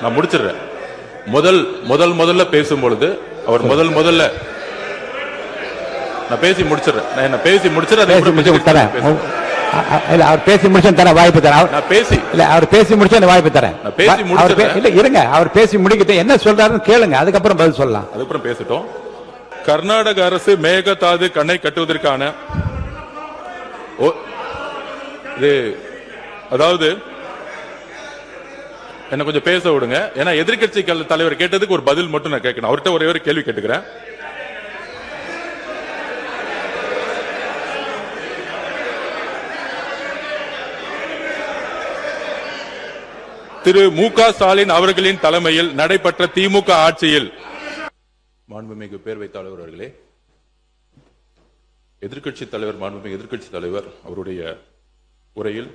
நான் முடிச்சிடுறேன். முதல்ல பேசும்பொழுது அவர் முதல்ல நான் பேசி முடிச்சிடுறேன். நான் பேசி முடிச்சிடுறேன். அவர் பேசி முடிச்சு தர வாய்ப்பு தரேன். நான் பேசி இல்ல அவர் பேசி முடிச்சு வாய்ப்பு தரேன். நான் பேசி முடிச்சிடுறேன். இல்ல இருங்க, அவர் பேசி முடிக்கிட்டு என்ன சொல்றாருன்னு கேளுங்க, அதுக்கப்புறம் பதில் சொல்லலாம். அதுக்கப்புறம் பேசிட்டோம். கர்நாடக அரசு மேகதாது கண்ணை கட்டுவதற்கான அதாவது என்ன கொஞ்சம் பேச விடுங்க. ஏன்னா எதிர்கட்சி தலைவர் கேட்டதுக்கு ஒரு பதில் மட்டும் நான் கேட்கணும். அவர்கிட்ட ஒரே ஒரு கேள்வி கேட்டுக்கிறேன். திரு மு.க. ஸ்டாலின் அவர்களின் தலைமையில் நடைபெற்ற திமுக ஆட்சியில் மாண்புமிகு பேரவைத் தலைவர் அவர்களே, மாண்புமிகு எதிர்க்கட்சி தலைவர் அவருடைய உரையில்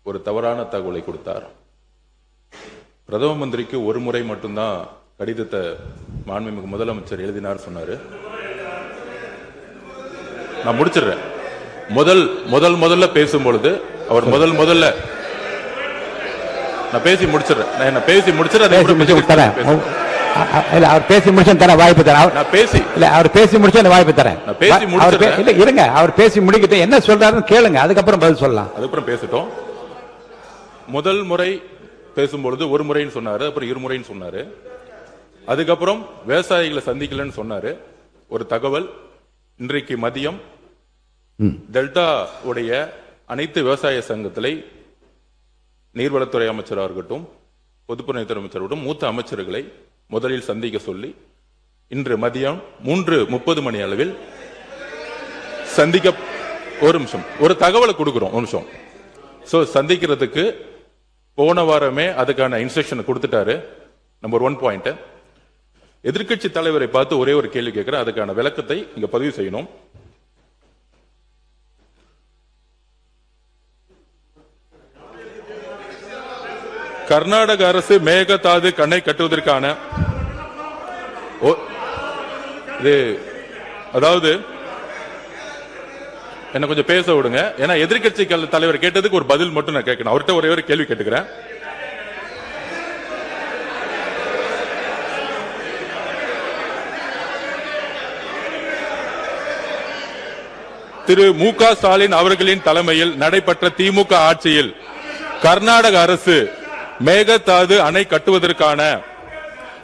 ஒரு தவறான தகவலை கொடுத்தார். பிரதம மந்திரிக்கு ஒரு முறை மட்டும்தான் கடிதத்தை மாண்புமிகு முதலமைச்சர் எழுதினார் சொன்னாரு. நான் முடிச்சிடுறேன். முதல்ல பேசும்பொழுது அவர் முதல்ல நான் பேசி முடிச்சிடுறேன். நான் பேசி முடிச்சிடுறேன். அவர் பேசி முடிச்சு தர வாய்ப்பு தரேன். நான் பேசி இல்ல அவர் பேசி முடிச்சு வாய்ப்பு தரேன். நான் பேசி முடிச்சிடுறேன். இல்ல இருங்க, அவர் பேசி முடிக்கிட்டு என்ன சொல்றாருன்னு கேளுங்க, அதுக்கப்புறம் பதில் சொல்லலாம். அதுக்கப்புறம் பேசிட்டோம். முதல் முறை பேசும்பொழுது ஒரு முறைன்னு சொன்னாரு, அப்புறம் இருமுறைன்னு சொன்னாரு. அதுக்கப்புறம் விவசாயிகளை சந்திக்கலன்னு சொன்னாரு. ஒரு தகவல், இன்றைக்கு மதியம் டெல்டா உடைய அனைத்து விவசாய சங்கத்திலே நீர்வளத்துறை அமைச்சராக இருக்கட்டும், பொதுப்பணித்துறை அமைச்சர் மூத்த அமைச்சர்களை முதலில் சந்திக்க சொல்லி இன்று மதியம் 3:30 மணி அளவில் சந்திக்க ஒரு தகவலை கொடுக்கிறோம். ஒரு நிமிஷம். சந்திக்கிறதுக்கு போன வாரமே அதுக்கான இன்ஸ்ட்ரக்ஷன் கொடுத்துட்டாரு. Number 1 point. எதிர்க்கட்சி தலைவரை பார்த்து ஒரே ஒரு கேள்வி கேட்கிறேன், அதுக்கான விளக்கத்தை இங்க பதிவு செய்யணும். கர்நாடக அரசு மேகதாது கண்ணை கட்டுவதற்கான அதாவது என்ன கொஞ்சம் பேச விடுங்க. ஏன்னா எதிர்க்கட்சி தலைவர் கேட்டதுக்கு ஒரு பதில் மட்டும் நான் கேட்கணும். அவர்கிட்ட ஒரே ஒரு கேள்வி கேட்டுக்கிறேன். திரு மு.க. ஸ்டாலின் அவர்களின் தலைமையில் நடைபெற்ற திமுக ஆட்சியில் கர்நாடக அரசு மேகதாது அணை கட்டுவதற்கான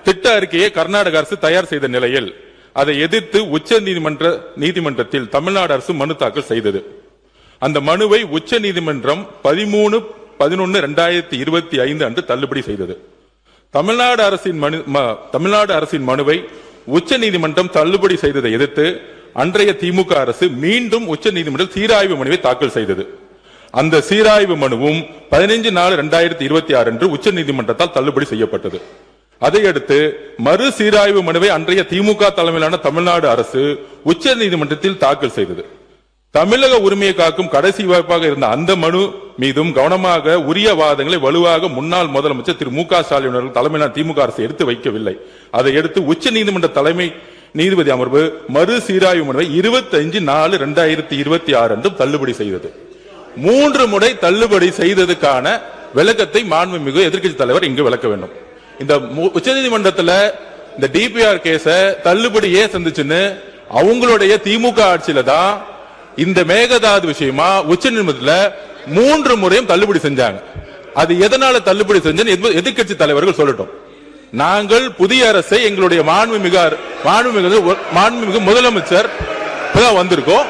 திட்ட அறிக்கையை கர்நாடக அரசு தயார் செய்த நிலையில் அதை எதிர்த்து உச்ச நீதிமன்றத்தில் தமிழ்நாடு அரசு மனு தாக்கல் செய்தது. அந்த மனுவை உச்ச நீதிமன்றம் 13/11/2025 அன்று தள்ளுபடி செய்தது. தமிழ்நாடு அரசின் மனுவை உச்ச நீதிமன்றம் தள்ளுபடி செய்ததை எதிர்த்து அன்றைய திமுக அரசு மீண்டும் உச்ச நீதிமன்றம் சீராய்வு மனுவை தாக்கல் செய்தது. அந்த சீராய்வு மனுவும் 15/4/2026 அன்று உச்ச நீதிமன்றத்தால் தள்ளுபடி செய்யப்பட்டது. அதையடுத்து மறு சீராய்வு மனுவை அன்றைய திமுக தலைமையிலான தமிழ்நாடு அரசு உச்ச நீதிமன்றத்தில் தாக்கல் செய்தது. தமிழக உரிமையை காக்கும் கடைசி வாய்ப்பாக இருந்த அந்த மனு மீதும் கவனமாக உரிய வாதங்களை வலுவாக முன்னாள் முதலமைச்சர் திரு மு.க. ஸ்டாலின் அவர்கள் தலைமையிலான திமுக அரசு எடுத்து வைக்கவில்லை. அதை எடுத்து உச்ச நீதிமன்ற தலைமை நீதிபதி அமர்வு மறு சீராய்வு மனுவை 25/4/2026 அன்று தள்ளுபடி செய்தது. 3 முறை தள்ளுபடி செய்ததுக்கான விளக்கத்தை மாண்புமிகு எதிர்க்கட்சி தலைவர் இங்கு விளக்க வேண்டும். இந்த உச்சநீதிமன்றத்தில் இந்த டிபிஆர் கேஸ தள்ளுபடி ஏன் சந்திச்சுன்னு அவங்களுடைய திமுக ஆட்சியில தான் இந்த மேகதாது விஷயமா உச்சநீதிமன்றத்தில் 3 முறையும் தள்ளுபடி செஞ்சாங்க. அது எதனால தள்ளுபடி செஞ்சு எதிர்க்கட்சி தலைவர்கள் சொல்லட்டும். நாங்கள் புதிய அரசை எங்களுடைய மாண்புமிகு முதலமைச்சர் வந்திருக்கோம்.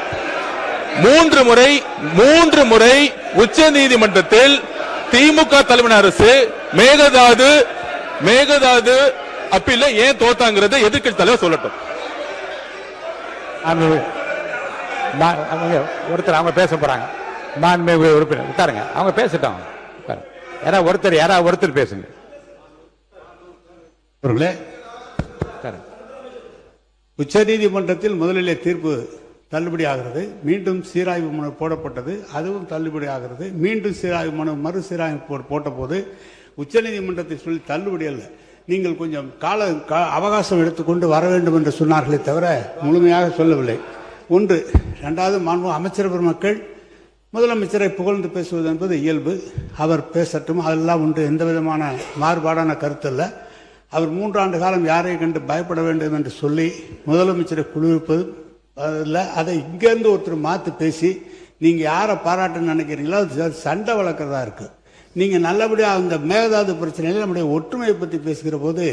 3 முறை உச்ச நீதிமன்றத்தில் திமுக தலைமை அரசு மேகதாது அப்பீல்ல ஏன் தோத்தாங்கிறத எதிர்க்கட்சி தலைவர் சொல்லட்டும். ஒருத்தர் அவங்க பேச போறாங்க. உறுப்பினர் உட்காருங்க, அவங்க பேசட்டும். யாராவது ஒருத்தர் பேசுங்க. உச்ச நீதிமன்றத்தில் முதலிலே தீர்ப்பு தள்ளுபடி ஆகிறது. மீண்டும் சீராய்வு மனு போடப்பட்டது, அதுவும் தள்ளுபடி ஆகிறது. மீண்டும் சீராய்வு மனு மறு சீராய்வு போட்ட போது உச்சநீதிமன்றத்தை சொல்லி தள்ளுபடி அல்ல, நீங்கள் கொஞ்சம் அவகாசம் எடுத்துக்கொண்டு வர வேண்டும் என்று சொன்னார்களே தவிர முழுமையாக சொல்லவில்லை. ஒன்று. இரண்டாவது, மாண்பு அமைச்சர் பெருமக்கள் முதலமைச்சரை புகழ்ந்து பேசுவது என்பது இயல்பு. அவர் பேசட்டும், அதெல்லாம் ஒன்று, எந்த விதமான மாறுபாடான கருத்து இல்லை. அவர் 3 ஆண்டு காலம் யாரை கண்டு பயப்பட வேண்டும் என்று சொல்லி முதலமைச்சரை குளிர்ப்பது இல்லை. அதை இங்கேருந்து ஒருத்தர் மாற்றி பேசி நீங்கள் யாரை பாராட்டுன்னு நினைக்கிறீங்களோ அது சண்டை வளர்க்குறதா இருக்குது. நீங்கள் நல்லபடியாக அந்த மேகதாது பிரச்சனையில் நம்முடைய ஒற்றுமையை பற்றி பேசுகிற போது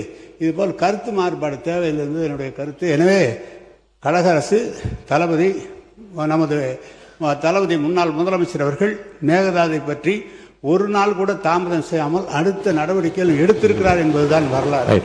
இதுபோல் கருத்து மாறுபாடு தேவையில்லை என்னுடைய கருத்து. எனவே கழக அரசு தளபதி, நமது தளபதி முன்னாள் முதலமைச்சர் அவர்கள் மேகதாதை பற்றி ஒரு நாள் கூட தாமதம் செய்யாமல் அடுத்த நடவடிக்கைகள் எடுத்திருக்கிறார் என்பதுதான் வரலாறு.